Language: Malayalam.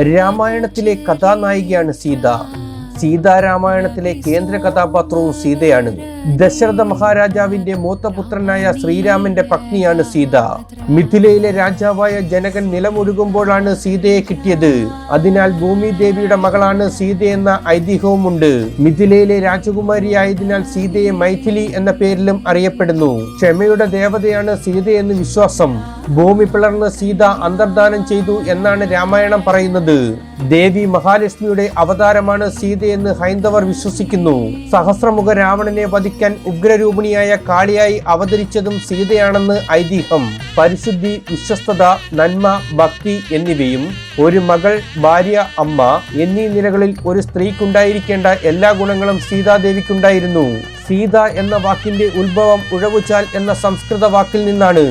രാമായണത്തിലെ കഥാനായികയാണ് സീത. സീതാരാമായണത്തിലെ കേന്ദ്ര കഥാപാത്രവും സീതയാണ്. ദശരഥ മഹാരാജാവിന്റെ മൂത്ത പുത്രനായ ശ്രീരാമന്റെ പത്നിയാണ് സീത. മിഥിലയിലെ രാജാവായ ജനകൻ നിലമൊരുകുമ്പോഴാണ് സീതയെ കിട്ടിയത്. അതിനാൽ ഭൂമി ദേവിയുടെ മകളാണ് സീതയെന്ന ഐതിഹ്യവുമുണ്ട്. മിഥിലയിലെ രാജകുമാരിയായതിനാൽ സീതയെ മൈഥിലി എന്ന പേരിലും അറിയപ്പെടുന്നു. ക്ഷമയുടെ ദേവതയാണ് സീതയെന്ന് വിശ്വാസം. ഭൂമി പിളർന്ന് സീത അന്തർധാനം ചെയ്തു എന്നാണ് രാമായണം പറയുന്നത്. ദേവി മഹാലക്ഷ്മിയുടെ അവതാരമാണ് സീതയെന്ന് ഹൈന്ദവർ വിശ്വസിക്കുന്നു. സഹസ്രമുഖ രാവണനെ വധിക്കാൻ ഉഗ്രരൂപിണിയായ കാളിയായി അവതരിച്ചതും സീതയാണെന്ന് ഐതിഹ്യം. പരിശുദ്ധി, വിശ്വസ്തത, നന്മ, ഭക്തി എന്നിവയും ഒരു മകൾ, ഭാര്യ, അമ്മ എന്നീ നിലകളിൽ ഒരു സ്ത്രീക്കുണ്ടായിരിക്കേണ്ട എല്ലാ ഗുണങ്ങളും സീതാദേവിക്കുണ്ടായിരുന്നു. സീത എന്ന വാക്കിന്റെ ഉത്ഭവം ഉഴവുചാൽ എന്ന സംസ്കൃത വാക്കിൽ നിന്നാണ്.